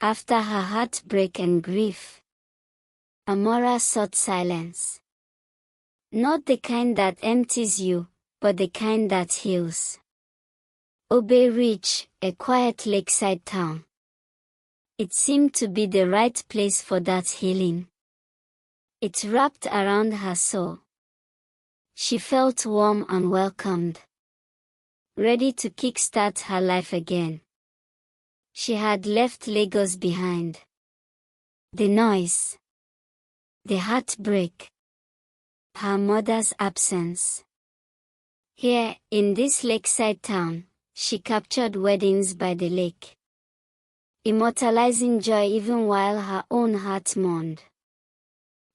After her heartbreak and grief, Amara sought silence. Not the kind that empties you, but the kind that heals. Obaye Ridge, a quiet lakeside town. It seemed to be the right place for that healing. It wrapped around her soul. She felt warm and welcomed, ready to kickstart her life again. She had left Lagos behind. The noise, the heartbreak, her mother's absence. Here, in this lakeside town, she captured weddings by the lake, immortalizing joy even while her own heart mourned.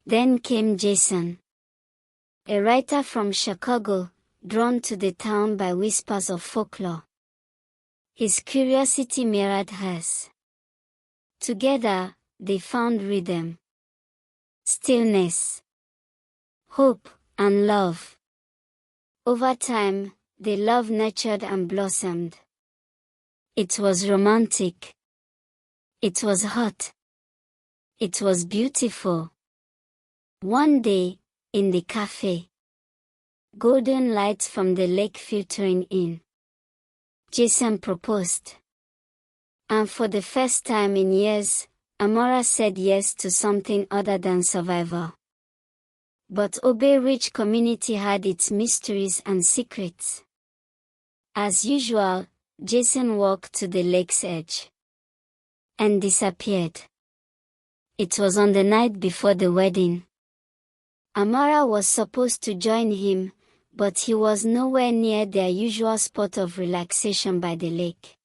Then came Jason, a writer from Chicago, drawn to the town by whispers of folklore. His curiosity mirrored hers. Together, they found rhythm, stillness, hope, and love. Over time, their love nurtured and blossomed. It was romantic. It was hot. It was beautiful. One day, in the cafe, golden lights from the lake filtering in, Jason proposed. And for the first time in years, Amara said yes to something other than survival. But Obaye Ridge community had its mysteries and secrets. As usual, Jason walked to the lake's edge and disappeared. It was on the night before the wedding. Amara was supposed to join him, but he was nowhere near their usual spot of relaxation by the lake.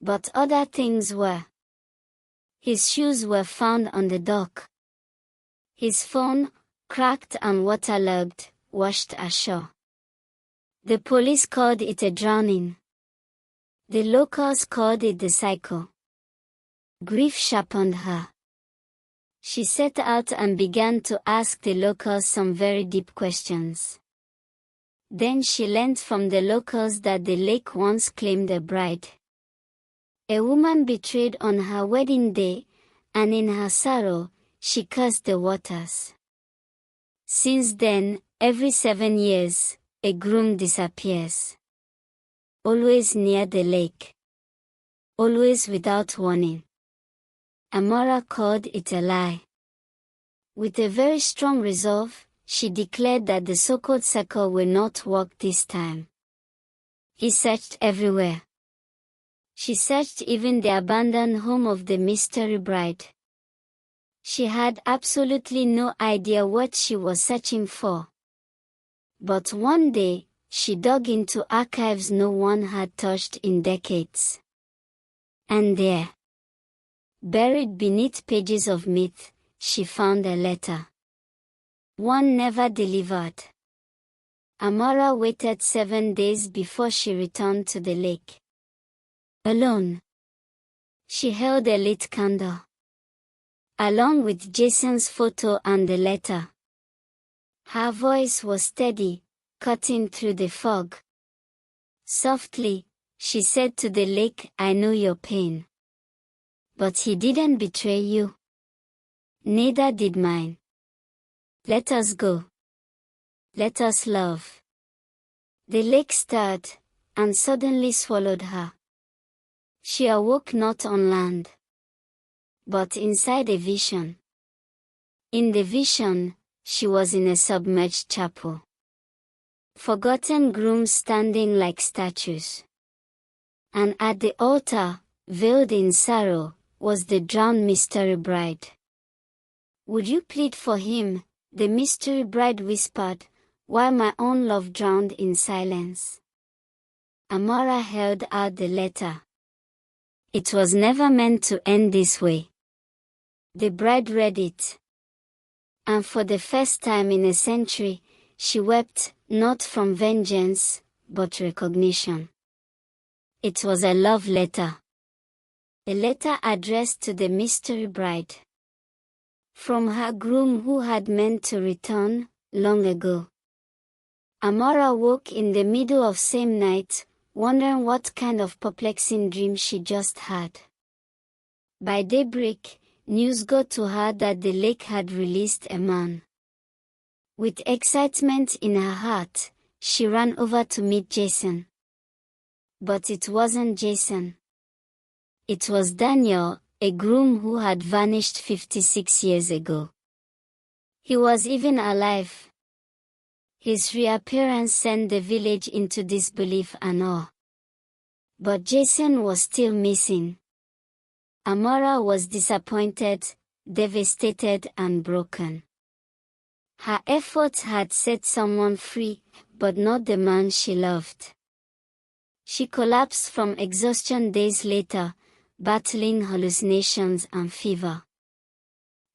But other things were. His shoes were found on the dock. His phone, cracked and waterlogged, washed ashore. The police called it a drowning. The locals called it the cycle. Grief sharpened her. She set out and began to ask the locals some very deep questions. Then she learned from the locals that the lake once claimed a bride. A woman betrayed on her wedding day, and in her sorrow, she cursed the waters. Since then, every 7 years, a groom disappears. Always near the lake. Always without warning. Amara called it a lie. With a very strong resolve, she declared that the so-called circle will not work this time. He searched everywhere. She searched even the abandoned home of the mystery bride. She had absolutely no idea what she was searching for. But one day, she dug into archives no one had touched in decades. And there, buried beneath pages of myth, she found a letter. One never delivered. Amara waited 7 days before she returned to the lake. Alone. She held a lit candle, along with Jason's photo and the letter. Her voice was steady, cutting through the fog. Softly, she said to the lake, "I know your pain. But he didn't betray you. Neither did mine. Let us go. Let us love." The lake stirred, and suddenly swallowed her. She awoke not on land, but inside a vision. In the vision, she was in a submerged chapel. Forgotten grooms standing like statues. And at the altar, veiled in sorrow, was the drowned mystery bride. "Would you plead for him?" the mystery bride whispered, while my own love drowned in silence. Amara held out the letter. It was never meant to end this way. The bride read it. And for the first time in a century, she wept, not from vengeance, but recognition. It was a love letter. A letter addressed to the mystery bride. From her groom who had meant to return, long ago. Amara woke in the middle of same night, wondering what kind of perplexing dream she just had. By daybreak, news got to her that the lake had released a man. With excitement in her heart, she ran over to meet Jason. But it wasn't Jason. It was Daniel, a groom who had vanished 56 years ago. He was even alive. His reappearance sent the village into disbelief and awe. But Jason was still missing. Amara was disappointed, devastated and broken. Her efforts had set someone free, but not the man she loved. She collapsed from exhaustion days later, battling hallucinations and fever.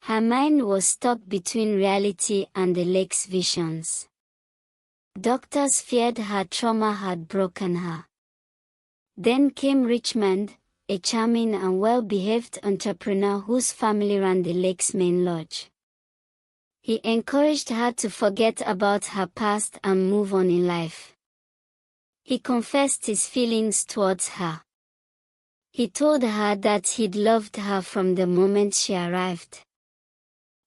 Her mind was stuck between reality and the lake's visions. Doctors feared her trauma had broken her. Then came Richmond, a charming and well-behaved entrepreneur whose family ran the lake's main lodge. He encouraged her to forget about her past and move on in life. He confessed his feelings towards her. He told her that he'd loved her from the moment she arrived.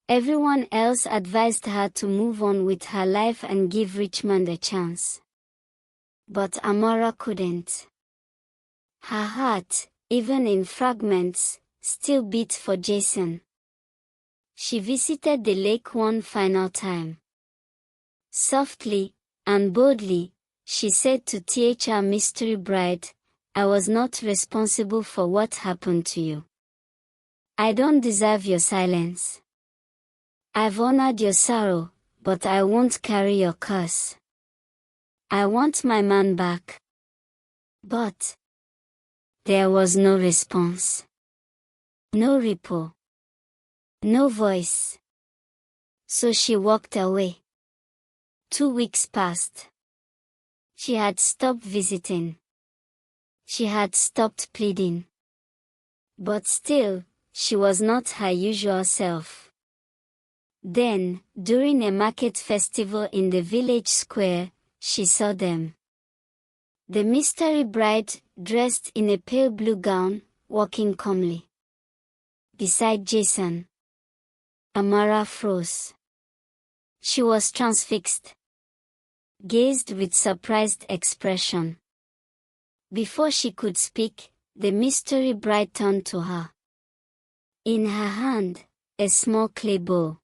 Everyone else advised her to move on with her life and give Richmond a chance. But Amara couldn't. Her heart, even in fragments, still beat for Jason. She visited the lake one final time. Softly and boldly, she said to THR mystery bride, "I was not responsible for what happened to you. I don't deserve your silence. I've honored your sorrow, but I won't carry your curse. I want my man back." But there was no response. No ripple. No voice. So she walked away. 2 weeks passed. She had stopped visiting. She had stopped pleading. But still, she was not her usual self. Then, during a market festival in the village square, she saw them. The mystery bride, dressed in a pale blue gown, walking calmly beside Jason. Amara froze. She was transfixed. Gazed with surprised expression. Before she could speak, the mystery bride turned to her. In her hand, a small clay bowl.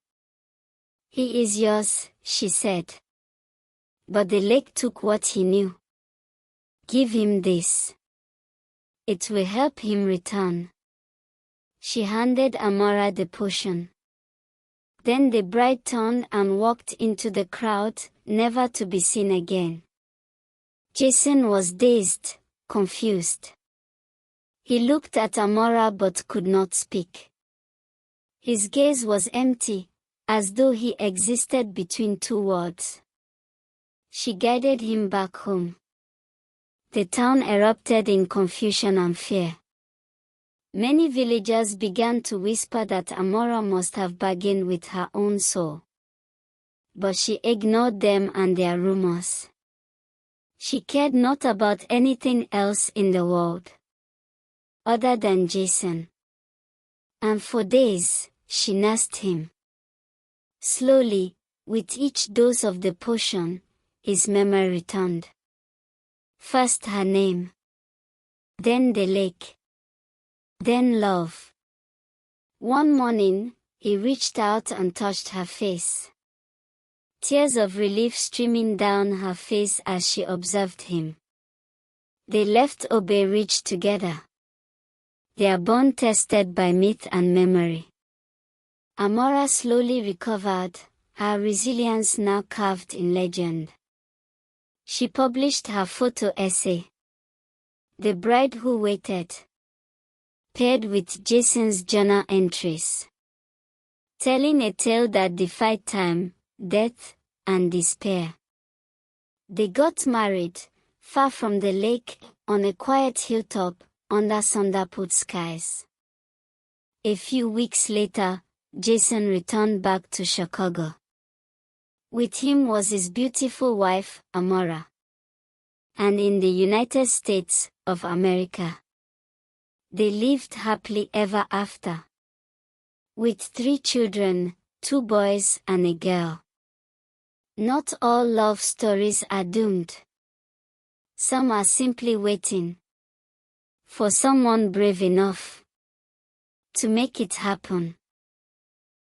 "He is yours," she said. But the lake took what he knew. "Give him this. It will help him return." She handed Amara the potion. Then the bride turned and walked into the crowd, never to be seen again. Jason was dazed, confused. He looked at Amara but could not speak. His gaze was empty, as though he existed between two worlds. She guided him back home. The town erupted in confusion and fear. Many villagers began to whisper that Amara must have bargained with her own soul. But she ignored them and their rumors. She cared not about anything else in the world other than Jason. And for days, she nursed him. Slowly, with each dose of the potion, his memory returned. First her name. Then the lake. Then love. One morning, he reached out and touched her face. Tears of relief streaming down her face as she observed him. They left Obaye Ridge together. Their bond tested by myth and memory. Amara slowly recovered, her resilience now carved in legend. She published her photo essay, "The Bride Who Waited," paired with Jason's journal entries, telling a tale that defied time, death, and despair. They got married, far from the lake, on a quiet hilltop, under thunderput skies. A few weeks later, Jason returned back to Chicago. With him was his beautiful wife, Amara. And in the United States of America, They lived happily ever after, with 3 children, 2 boys and a girl. Not all love stories are doomed. Some are simply waiting for someone brave enough to make it happen.